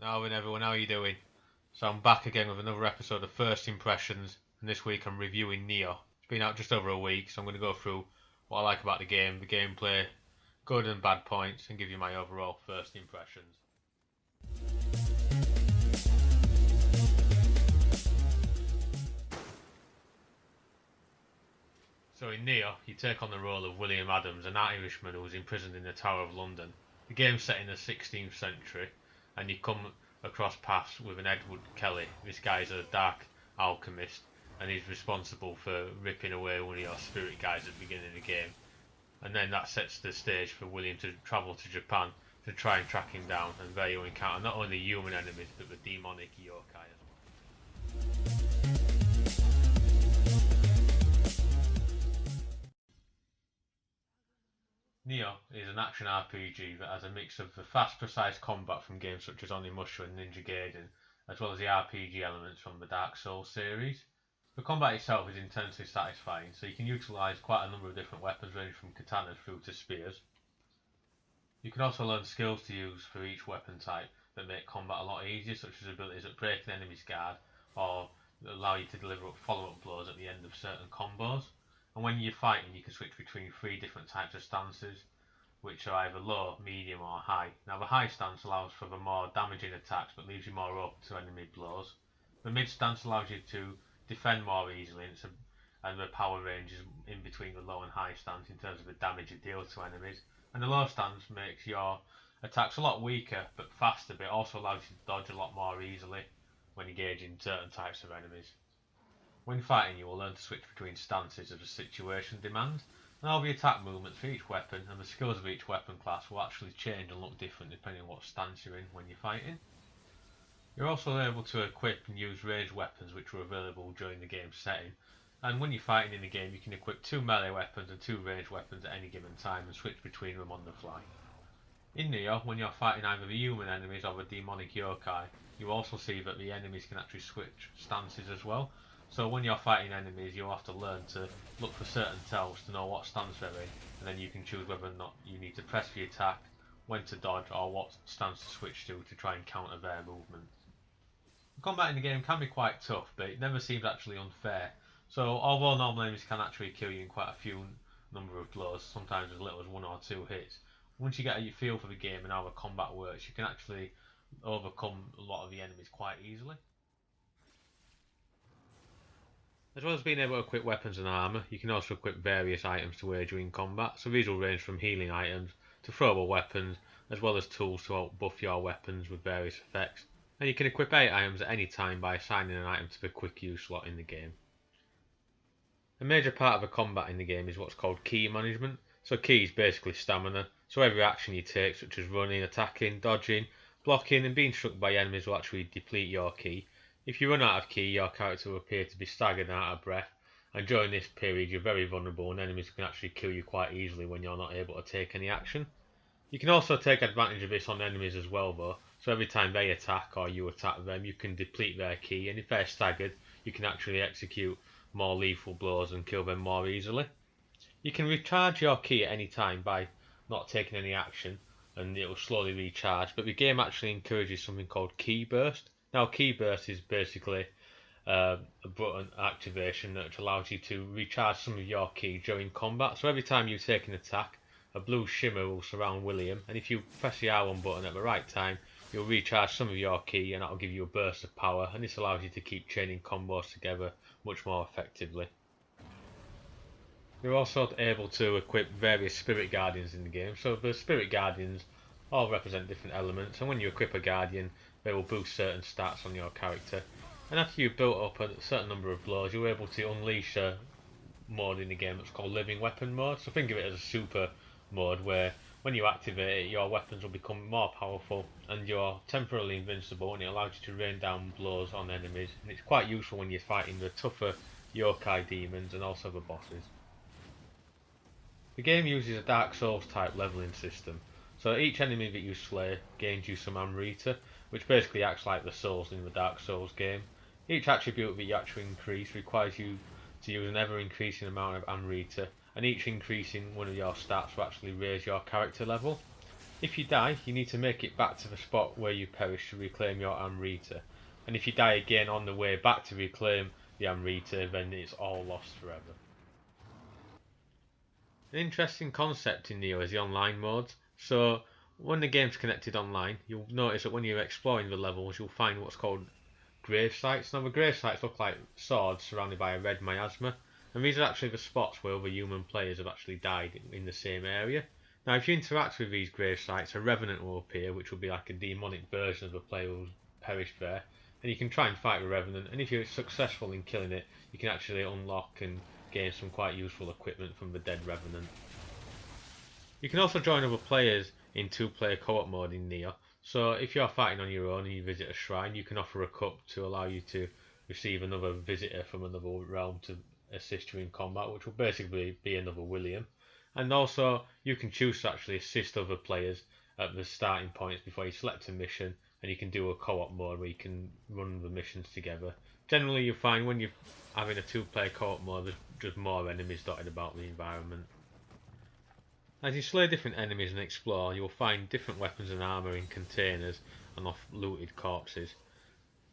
Alvin everyone, how are you doing? So I'm back again with another episode of First Impressions, and this week I'm reviewing Nioh. It's been out just over a week, so I'm going to go through what I like about the game, the gameplay, good and bad points, and give you my overall first impressions. So in Nioh, you take on the role of William Adams, an Irishman who was imprisoned in the Tower of London. The game's set in the 16th century, and you come across paths with an Edward Kelly. This guy's a dark alchemist, and he's responsible for ripping away one of your spirit guides at the beginning of the game. And then that sets the stage for William to travel to Japan to try and track him down, and there you'll encounter not only human enemies but the demonic yokai as well. Nioh is an action RPG that has a mix of the fast, precise combat from games such as Onimusha and Ninja Gaiden, as well as the RPG elements from the Dark Souls series. The combat itself is intensely satisfying, so you can utilise quite a number of different weapons ranging from katanas through to spears. You can also learn skills to use for each weapon type that make combat a lot easier, such as abilities that break an enemy's guard or allow you to deliver follow-up blows at the end of certain combos. And when you're fighting, you can switch between 3 different types of stances, which are either low, medium or high. Now the high stance allows for the more damaging attacks but leaves you more open to enemy blows. The mid stance allows you to defend more easily, and the power range is in between the low and high stance in terms of the damage you deal to enemies. And the low stance makes your attacks a lot weaker but faster, but it also allows you to dodge a lot more easily when engaging certain types of enemies. When fighting, you will learn to switch between stances as the situation demands, and all the attack movements for each weapon and the skills of each weapon class will actually change and look different depending on what stance you're in when you're fighting. You're also able to equip and use ranged weapons which are available during the game's setting, and when you're fighting in the game you can equip 2 melee weapons and 2 ranged weapons at any given time and switch between them on the fly. In Nioh, when you're fighting either the human enemies or the demonic yokai, you also see that the enemies can actually switch stances as well. So when you're fighting enemies, you'll have to learn to look for certain tells to know what stance they're in, and then you can choose whether or not you need to press the attack, when to dodge, or what stance to switch to try and counter their movement. The combat in the game can be quite tough, but it never seems actually unfair. So although normal enemies can actually kill you in quite a few number of blows, sometimes as little as 1 or 2 hits, once you get a feel for the game and how the combat works, you can actually overcome a lot of the enemies quite easily. As well as being able to equip weapons and armour, you can also equip various items to aid you in combat, so these will range from healing items to throwable weapons, as well as tools to help buff your weapons with various effects. And you can equip 8 items at any time by assigning an item to the quick use slot in the game. A major part of the combat in the game is what's called ki management. So ki is basically stamina, so every action you take, such as running, attacking, dodging, blocking and being struck by enemies will actually deplete your ki. If you run out of ki, your character will appear to be staggered and out of breath, and during this period you're very vulnerable and enemies can actually kill you quite easily when you're not able to take any action. You can also take advantage of this on enemies as well though, so every time they attack or you attack them you can deplete their ki, and if they're staggered you can actually execute more lethal blows and kill them more easily. You can recharge your ki at any time by not taking any action, and it will slowly recharge, but the game actually encourages something called ki burst. Now ki burst is basically a button activation that allows you to recharge some of your ki during combat. So every time you take an attack, a blue shimmer will surround William, and if you press the R1 button at the right time, you'll recharge some of your ki and that will give you a burst of power, and this allows you to keep chaining combos together much more effectively. You're also able to equip various spirit guardians in the game, so the spirit guardians all represent different elements, and when you equip a guardian they will boost certain stats on your character, and after you've built up a certain number of blows you're able to unleash a mode in the game that's called living weapon mode. So think of it as a super mode where when you activate it your weapons will become more powerful and you're temporarily invincible, and it allows you to rain down blows on enemies, and it's quite useful when you're fighting the tougher yokai demons and also the bosses. The game uses a Dark Souls type leveling system, so each enemy that you slay gains you some Amrita, which basically acts like the souls in the Dark Souls game. Each attribute that you actually increase requires you to use an ever increasing amount of Amrita, and each increasing one of your stats will actually raise your character level. If you die, you need to make it back to the spot where you perished to reclaim your Amrita. And if you die again on the way back to reclaim the Amrita, then it's all lost forever. An interesting concept in Nioh is the online modes. So when the game's connected online, you'll notice that when you're exploring the levels, you'll find what's called grave sites. Now the grave sites look like swords surrounded by a red miasma, and these are actually the spots where other human players have actually died in the same area. Now if you interact with these grave sites, a revenant will appear, which will be like a demonic version of the player who's perished there, and you can try and fight the revenant, and if you're successful in killing it, you can actually unlock and gain some quite useful equipment from the dead revenant. You can also join other players in 2-player co-op mode in Nioh. So if you're fighting on your own and you visit a shrine, you can offer a cup to allow you to receive another visitor from another realm to assist you in combat, which will basically be another William. And also you can choose to actually assist other players at the starting points before you select a mission, and you can do a co-op mode where you can run the missions together. Generally you'll find when you're having a 2-player co-op mode, there's just more enemies dotted about the environment. As you slay different enemies and explore, you will find different weapons and armour in containers and off looted corpses.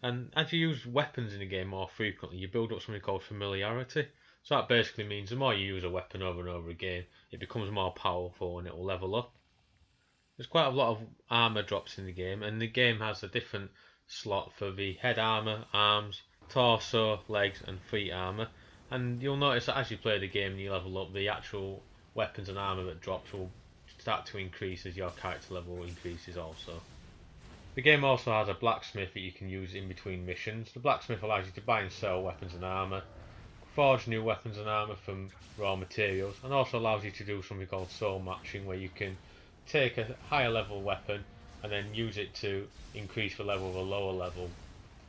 And as you use weapons in the game more frequently, you build up something called familiarity. So that basically means the more you use a weapon over and over again, it becomes more powerful and it will level up. There's quite a lot of armour drops in the game, and the game has a different slot for the head armour, arms, torso, legs and feet armour. And you'll notice that as you play the game and you level up, the actual weapons and armour that drops will start to increase as your character level increases also. The game also has a blacksmith that you can use in between missions. The blacksmith allows you to buy and sell weapons and armour, forge new weapons and armour from raw materials, and also allows you to do something called soul matching, where you can take a higher level weapon and then use it to increase the level of a lower level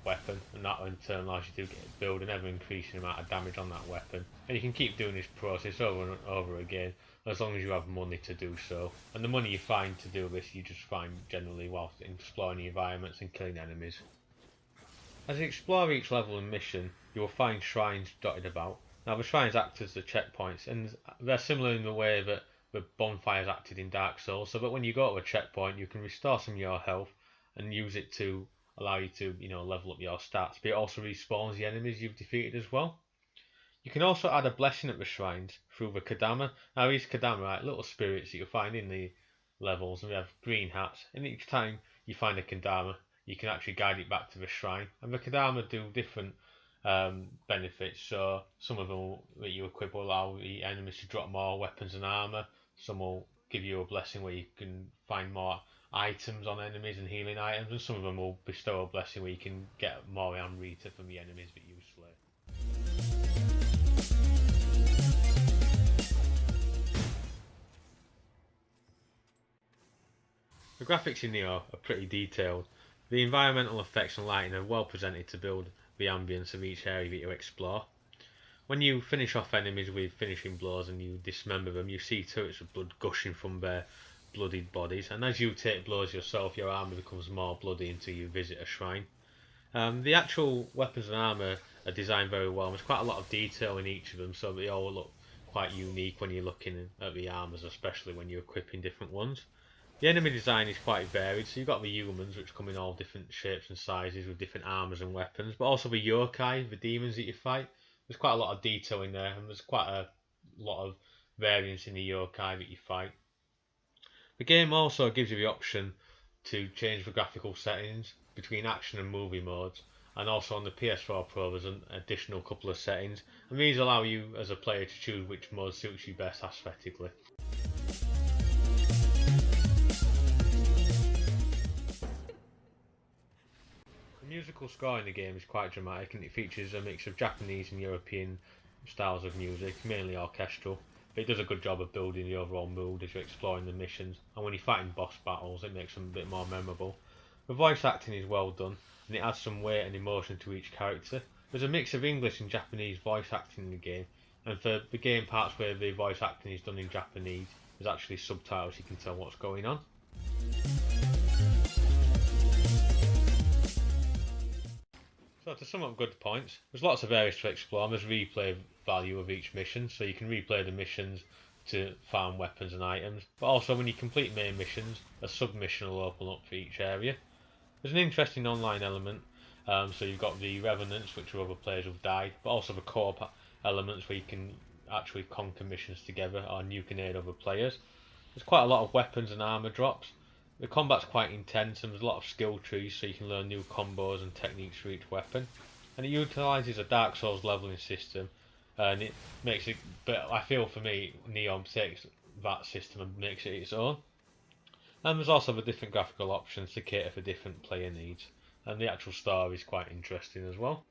weapon, and that in turn allows you to build an ever increasing amount of damage on that weapon. And you can keep doing this process over and over again as long as you have money to do so. And the money you find to do this, you just find generally whilst exploring the environments and killing enemies. As you explore each level and mission, you will find shrines dotted about. Now the shrines act as the checkpoints, and they're similar in the way that the bonfires acted in Dark Souls, so that when you go to a checkpoint you can restore some of your health and use it to allow you to, level up your stats, but it also respawns the enemies you've defeated as well. You can also add a blessing at the shrines through the Kadama. Now these Kadama are like little spirits that you'll find in the levels, and they have green hats, and each time you find a Kadama you can actually guide it back to the shrine, and the Kadama do different benefits. So some of them that you equip will allow the enemies to drop more weapons and armour, some will give you a blessing where you can find more items on enemies and healing items, and some of them will bestow a blessing where you can get more Amrita from the enemies that you slay. The graphics in Nioh are pretty detailed. The environmental effects and lighting are well presented to build the ambience of each area that you explore. When you finish off enemies with finishing blows and you dismember them, you see turrets of blood gushing from their bloodied bodies, and as you take blows yourself, your armour becomes more bloody until you visit a shrine. The actual weapons and armour are designed very well. There's quite a lot of detail in each of them, so they all look quite unique when you're looking at the armours, especially when you're equipping different ones. The enemy design is quite varied, so you've got the humans, which come in all different shapes and sizes with different armours and weapons, but also the yokai, the demons that you fight. There's quite a lot of detail in there, and there's quite a lot of variance in the yokai that you fight. The game also gives you the option to change the graphical settings between action and movie modes, and also on the PS4 Pro there's an additional couple of settings, and these allow you as a player to choose which mode suits you best aesthetically. The musical score in the game is quite dramatic, and it features a mix of Japanese and European styles of music, mainly orchestral. But it does a good job of building the overall mood as you're exploring the missions, and when you're fighting boss battles it makes them a bit more memorable. The voice acting is well done, and it adds some weight and emotion to each character. There's a mix of English and Japanese voice acting in the game, and for the game parts where the voice acting is done in Japanese, there's actually subtitles, you can tell what's going on. So to sum up good points, there's lots of areas to explore, and there's replay value of each mission, so you can replay the missions to farm weapons and items, but also when you complete main missions, a sub-mission will open up for each area. There's an interesting online element, so you've got the Revenants, which are other players who've died, but also the co-op elements where you can actually conquer missions together, or you can aid other players. There's quite a lot of weapons and armour drops. The combat's quite intense and there's a lot of skill trees, so you can learn new combos and techniques for each weapon. And it utilises a Dark Souls leveling system, and it makes it, but I feel for me, Nioh takes that system and makes it its own. And there's also the different graphical options to cater for different player needs, and the actual story is quite interesting as well.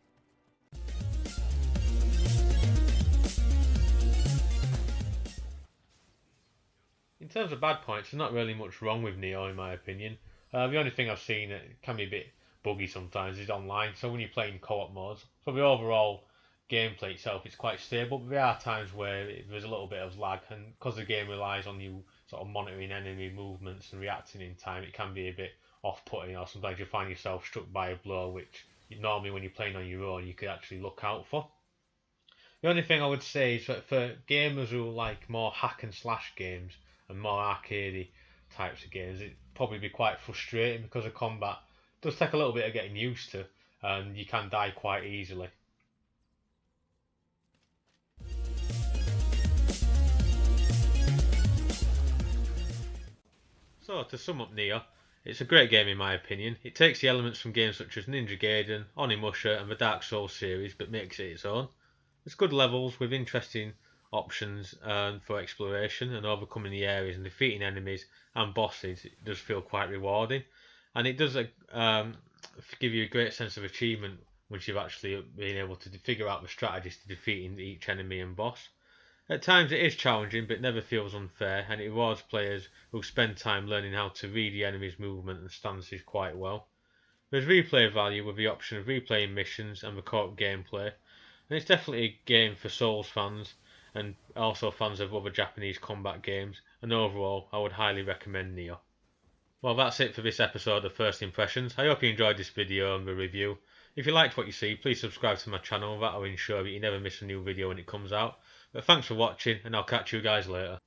In terms of bad points, there's not really much wrong with Nioh in my opinion. The only thing I've seen that can be a bit buggy sometimes is online. So when you're playing co-op modes, for the overall gameplay itself, it's quite stable. But there are times where there's a little bit of lag, and because the game relies on you sort of monitoring enemy movements and reacting in time, it can be a bit off-putting. Or sometimes you find yourself struck by a blow, which normally when you're playing on your own, you could actually look out for. The only thing I would say is that for gamers who like more hack and slash games and more arcadey types of games, it'd probably be quite frustrating because the combat does take a little bit of getting used to, and you can die quite easily. So to sum up Nioh, it's a great game in my opinion. It takes the elements from games such as Ninja Gaiden, Onimusha and the Dark Souls series but makes it its own. There's good levels with interesting options for exploration and overcoming the areas and defeating enemies and bosses. It does feel quite rewarding, and it does give you a great sense of achievement once you've actually been able to figure out the strategies to defeating each enemy and boss. At times it is challenging but never feels unfair, and it rewards players who spend time learning how to read the enemy's movement and stances quite well. There's replay value with the option of replaying missions and the co-op gameplay, and it's definitely a game for Souls fans and also fans of other Japanese combat games, and overall I would highly recommend Nioh. Well, that's it for this episode of First Impressions. I hope you enjoyed this video and the review. If you liked what you see, please subscribe to my channel, that will ensure that you never miss a new video when it comes out. But thanks for watching, and I'll catch you guys later.